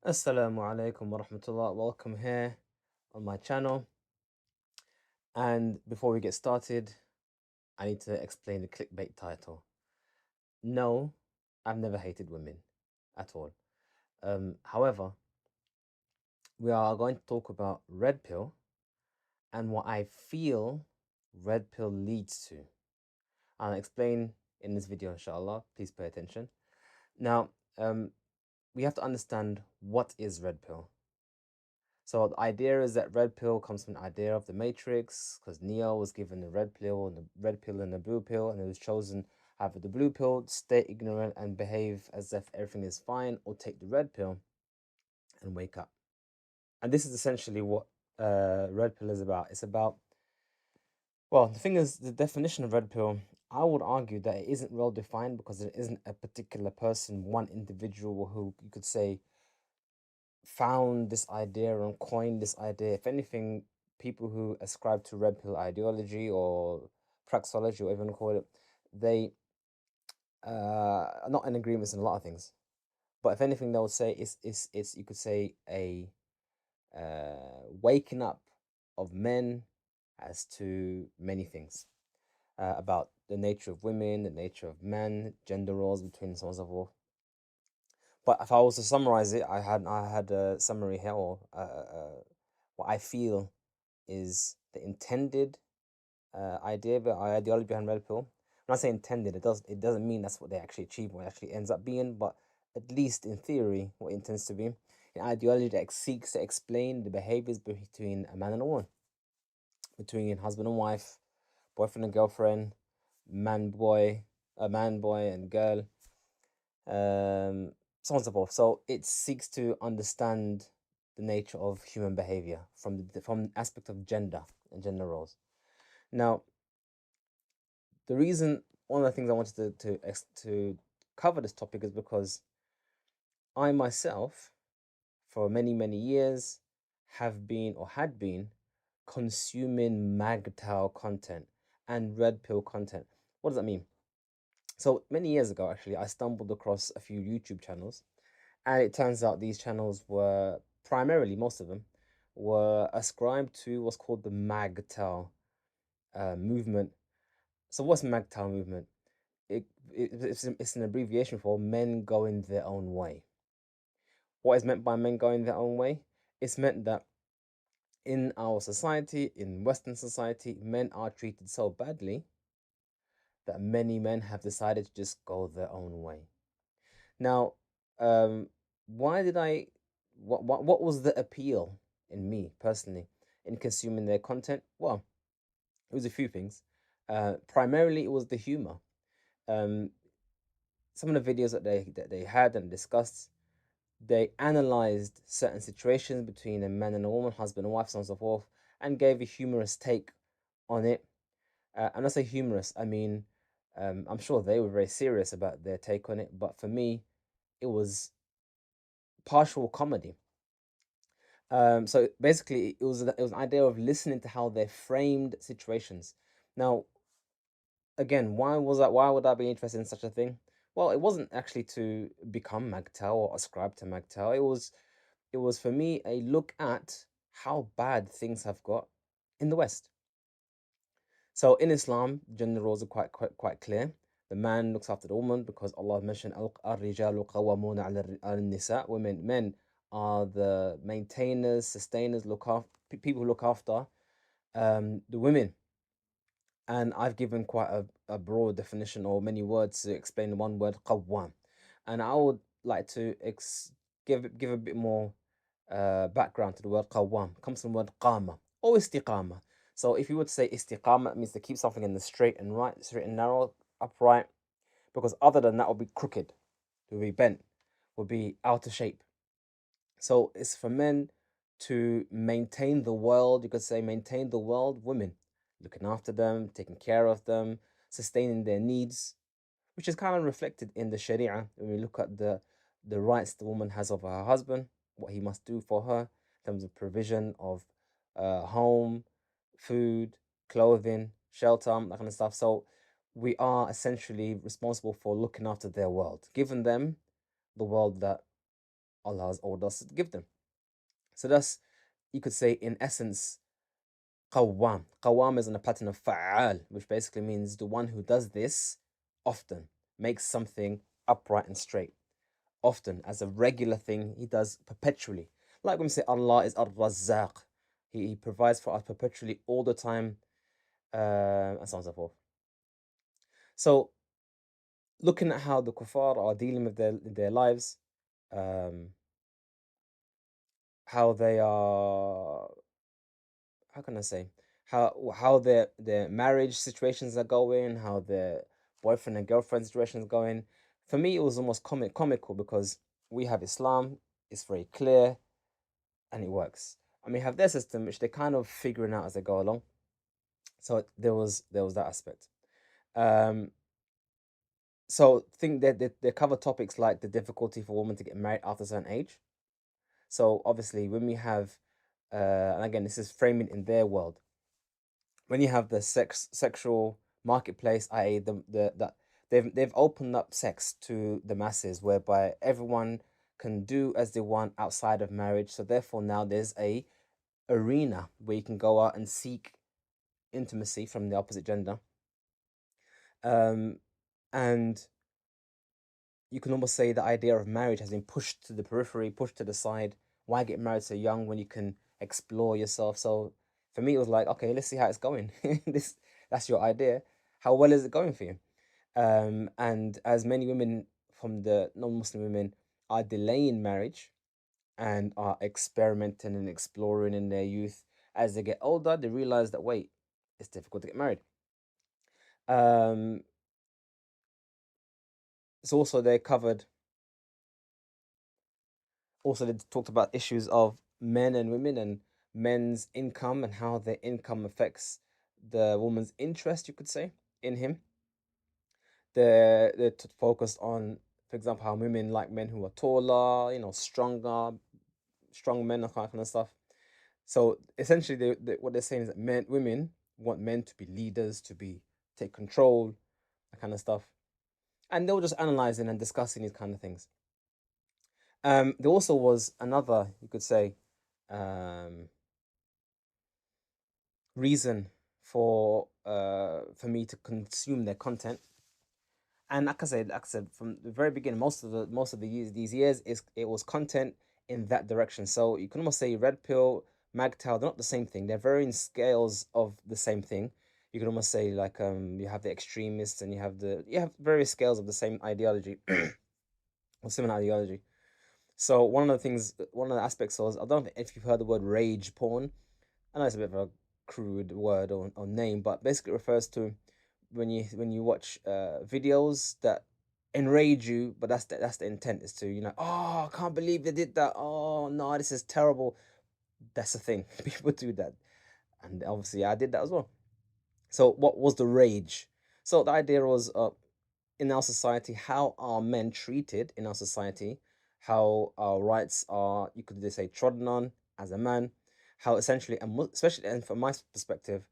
Assalamu alaikum wa rahmatullah. Welcome here on my channel. And before we get started, I need to explain the clickbait title. No, I've never hated women at all. However, we are going to talk about red pill and what I feel red pill leads to. I'll explain in this video, inshallah. Please pay attention. Now, we have to understand what is red pill. So the idea is that red pill comes from the idea of the Matrix, because Neo was given the red pill and the blue pill, and he was chosen either the blue pill, stay ignorant and behave as if everything is fine, or take the red pill and wake up. And this is essentially what red pill is about. It's about, well, the thing is, the definition of red pill, I would argue that it isn't well defined because there isn't a particular person, one individual who you could say found this idea and coined this idea. If anything, people who ascribe to red pill ideology or praxology, or even call it, they are not in agreement in a lot of things. But if anything, they would say it's you could say a waking up of men as to many things about the nature of women, the nature of men, gender roles between so on and so forth. But if I was to summarize it, I had a summary here, or what I feel is the intended ideology behind red pill. When I say intended, it doesn't mean that's what they actually achieve, what it actually ends up being, but at least in theory, what it intends to be, an ideology that seeks to explain the behaviors between a man and a woman, between husband and wife, boyfriend and girlfriend, man boy and girl, so on and so forth. So it seeks to understand the nature of human behavior from the aspect of gender and gender roles. Now, the reason, one of the things I wanted to cover this topic is because I myself, for many years, have been or had been consuming MGTOW content and red pill content. What does that mean? So many years ago, actually, I stumbled across a few YouTube channels, and it turns out these channels were primarily, most of them, were ascribed to what's called the MGTOW movement. So what's MGTOW movement? It's an abbreviation for men going their own way. What is meant by men going their own way? It's meant that in our society, in Western society, men are treated so badly that many men have decided to just go their own way. Now, why did I? What was the appeal in me personally in consuming their content? Well, it was a few things. Primarily, it was the humor. Um, some of the videos that they had and discussed, they analyzed certain situations between a man and a woman, husband and wife, so on and so forth, and gave a humorous take on it. And I say humorous, I mean, I'm sure they were very serious about their take on it, but for me, it was partial comedy. So basically, it was an idea of listening to how they framed situations. Now, again, why would I be interested in such a thing? Well, it wasn't actually to become MGTOW or ascribe to MGTOW. It was for me a look at how bad things have got in the West. So in Islam, gender roles are quite clear. The man looks after the woman because Allah mentioned al-rijalu qawwamuna ala nisa. Men are the maintainers, sustainers, people who look after the women. And I've given quite a broad definition or many words to explain one word, qawwam. And I would like to give a bit more background to the word qawwam. It comes from the word qama or istiqama. So if you would say istiqama, it means to keep something in the straight and right, straight and narrow, upright, because other than that would be crooked, would be bent, would be out of shape. So it's for men to maintain the world, you could say maintain the world, women, looking after them, taking care of them, sustaining their needs, which is kind of reflected in the Sharia when we look at the rights the woman has over her husband, what he must do for her in terms of provision of home, food, clothing, shelter, that kind of stuff. So we are essentially responsible for looking after their world, giving them the world that Allah has ordered us to give them. So thus, you could say, in essence, qawwam. Qawwam is in a pattern of fa'al, which basically means the one who does this often, makes something upright and straight. Often, as a regular thing, he does perpetually. Like when we say Allah is Ar-Razzaq, he provides for us perpetually all the time, and so on and so forth. So, looking at how the kuffar are dealing with their lives, um, how they are, how can I say, how their marriage situations are going, how their boyfriend and girlfriend situations going. For me, it was almost comical because we have Islam, it's very clear, and it works. And we have their system, which they're kind of figuring out as they go along. So there was that aspect. Um, so think that they cover topics like the difficulty for women to get married after a certain age. So obviously, when we have, and again, this is framing in their world, when you have the sexual marketplace, i.e., that they've opened up sex to the masses, whereby everyone can do as they want outside of marriage. So therefore, now there's a arena where you can go out and seek intimacy from the opposite gender, um, and you can almost say the idea of marriage has been pushed to the periphery, pushed to the side. Why get married so young when you can explore yourself? So for me, it was like, okay, let's see how it's going. This That's your idea. How well is it going for you? And as many women from the non-Muslim women are delaying marriage and are experimenting and exploring in their youth, as they get older, they realize that wait, it's difficult to get married. Um, it's also they covered Also, they talked about issues of men and women and men's income and how their income affects the woman's interest, you could say, in him. They're focused on, for example, how women like men who are taller, stronger, strong men, and kind of stuff. So essentially, what they're saying is that women want men to be leaders, to be take control, that kind of stuff. And they were just analyzing and discussing these kind of things. There also was another, you could say, um, reason for me to consume their content. And like I said, from the very beginning, most of the years, these years, it was content in that direction. So you can almost say red pill, magtal, they're not the same thing. They're varying scales of the same thing. You can almost say like you have the extremists and you have various scales of the same ideology or similar ideology. So one of the aspects was, I don't know if you've heard the word rage porn. I know it's a bit of a crude word or name, but basically it refers to when you watch videos that enrage you, but that's the intent, is to, oh, I can't believe they did that. Oh no, this is terrible. That's the thing. People do that, and obviously I did that as well. So what was the rage? So the idea was, in our society, how are men treated in our society, how our rights are, you could just say, trodden on as a man, how essentially, and especially, and from my perspective,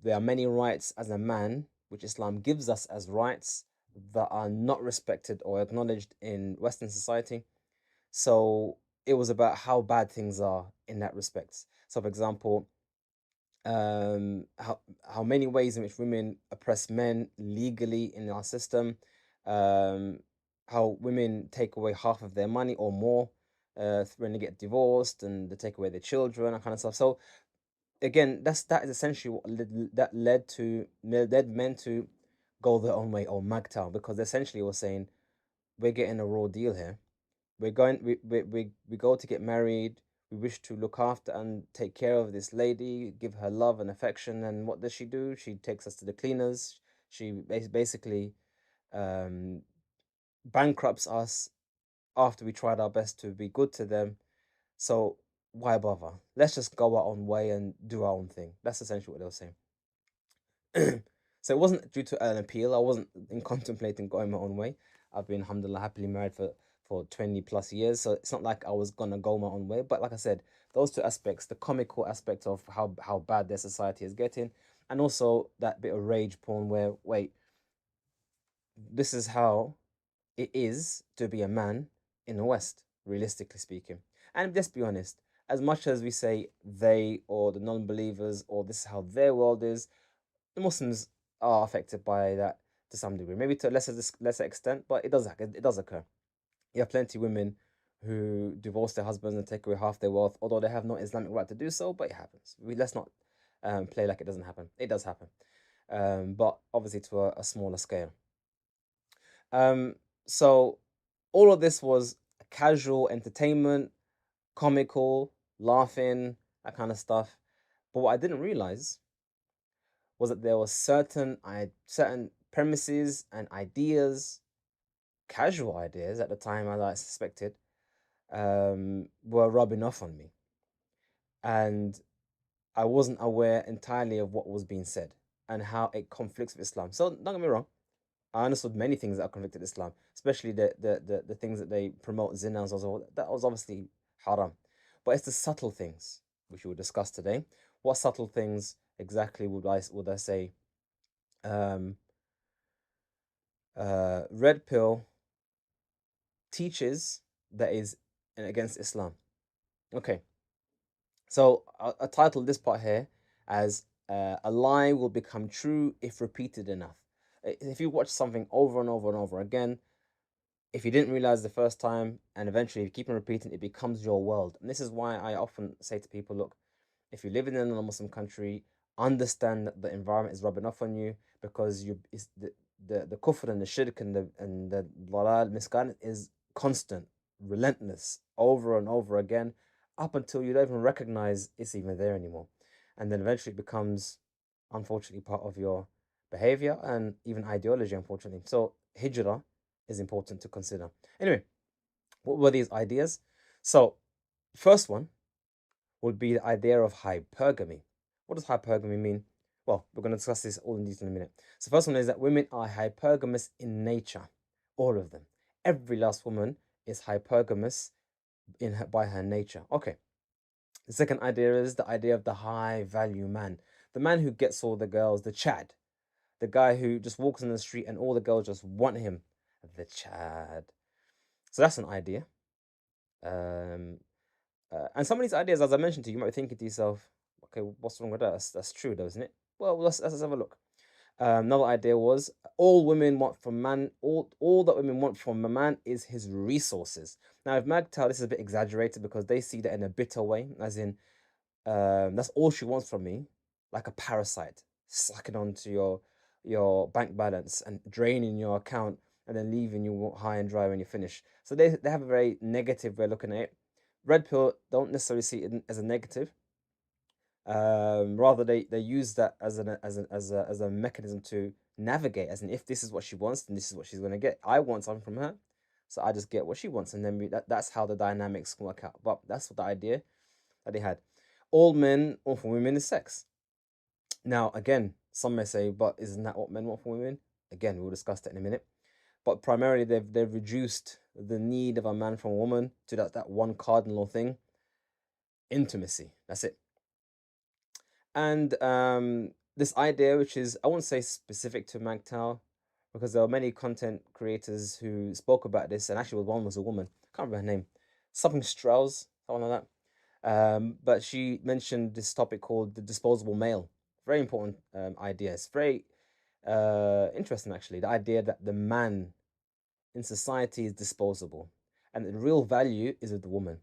there are many rights as a man which Islam gives us as rights that are not respected or acknowledged in Western society. So it was about how bad things are in that respect. So, for example, how many ways in which women oppress men legally in our system, um, how women take away half of their money or more when they get divorced, and they take away their children, that kind of stuff. So again, that is essentially what led men to go their own way, or magtal, because essentially we're saying we're getting a raw deal here. We go to get married. We wish to look after and take care of this lady, give her love and affection. And what does she do? She takes us to the cleaners. She basically um, bankrupts us after we tried our best to be good to them. So why bother? Let's just go our own way and do our own thing. That's essentially what they were saying. So it wasn't due to an appeal. I wasn't in contemplating going my own way. I've been, alhamdulillah, happily married for 20 plus years. So it's not like I was gonna go my own way. But like I said, those two aspects, the comical aspect of how bad their society is getting, and also that bit of rage porn where, wait, this is how it is to be a man in the West. realistically speaking. And let's be honest, as much as we say they or the non-believers or this is how their world is, the Muslims are affected by that to some degree, maybe to a lesser extent, but it does occur. You have plenty of women who divorce their husbands and take away half their wealth, although they have no Islamic right to do so, but it happens. Let's not play like it doesn't happen. It does happen, but obviously to a smaller scale. So all of this was casual entertainment, comical, laughing, that kind of stuff. But what I didn't realize was that there were certain premises and ideas, casual ideas at the time, as I suspected, were rubbing off on me, and I wasn't aware entirely of what was being said and how it conflicts with Islam. So don't get me wrong, I understood many things that are conflicted with Islam, especially the things that they promote zina and so on. That was obviously haram, but it's the subtle things which we will discuss today. What subtle things exactly would I say? Um, Red pill teaches that is against Islam. Okay, so I titled this part here as "A lie will become true if repeated enough." If you watch something over and over and over again, if you didn't realize the first time and eventually you keep on repeating, it becomes your world. And this is why I often say to people, look, if you're living in a non-Muslim country, understand that the environment is rubbing off on you, because it's the kufr and the shirk and the dalal misguidance is constant, relentless, over and over again, up until you don't even recognize it's even there anymore. And then eventually it becomes, unfortunately, part of your behavior and even ideology, unfortunately. So hijrah is important to consider. Anyway, what were these ideas? So first one would be the idea of hypergamy. What does hypergamy mean? Well, we're going to discuss this all in detail in a minute. So first one is that women are hypergamous in nature. All of them. Every last woman is hypergamous by her nature. Okay. The second idea is the idea of the high value man. The man who gets all the girls, the Chad. The guy who just walks in the street and all the girls just want him. The Chad. So that's an idea. And some of these ideas, as I mentioned to you, you might be thinking to yourself, okay, what's wrong with that? That's true, though, isn't it? Well, let's have a look. Another idea was all women want from man, all that women want from a man is his resources. Now, if Magtal, this is a bit exaggerated because they see that in a bitter way, as in, that's all she wants from me, like a parasite, sucking onto your bank balance and draining your account and then leaving you high and dry when you finish. So they have a very negative way of looking at it. Red pill don't necessarily see it as a negative. Rather, they use that as a mechanism to navigate. As in, if this is what she wants, then this is what she's gonna get. I want something from her, so I just get what she wants, and then that's how the dynamics can work out. But that's what the idea that they had. All men want from women is sex. Now, again, some may say, but isn't that what men want from women? Again, we'll discuss that in a minute. But primarily, they've reduced the need of a man from a woman to that one cardinal thing: intimacy. That's it. And this idea, which is, I won't say specific to MGTOW, because there are many content creators who spoke about this, and actually one was a woman. I can't remember her name. Something Strauss, something like that. But she mentioned this topic called the disposable male. Very important idea. It's very interesting, actually. The idea that the man in society is disposable, and the real value is with the woman.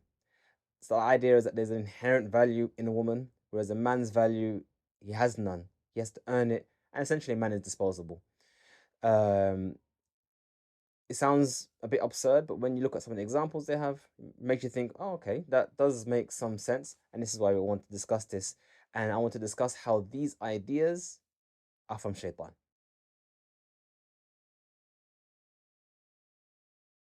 So the idea is that there's an inherent value in a woman, whereas a man's value, he has none. He has to earn it, and essentially, a man is disposable. Um, it sounds a bit absurd, but when you look at some of the examples they have, it makes you think, oh, okay, that does make some sense. And this is why we want to discuss this. And I want to discuss how these ideas are from Shaitan.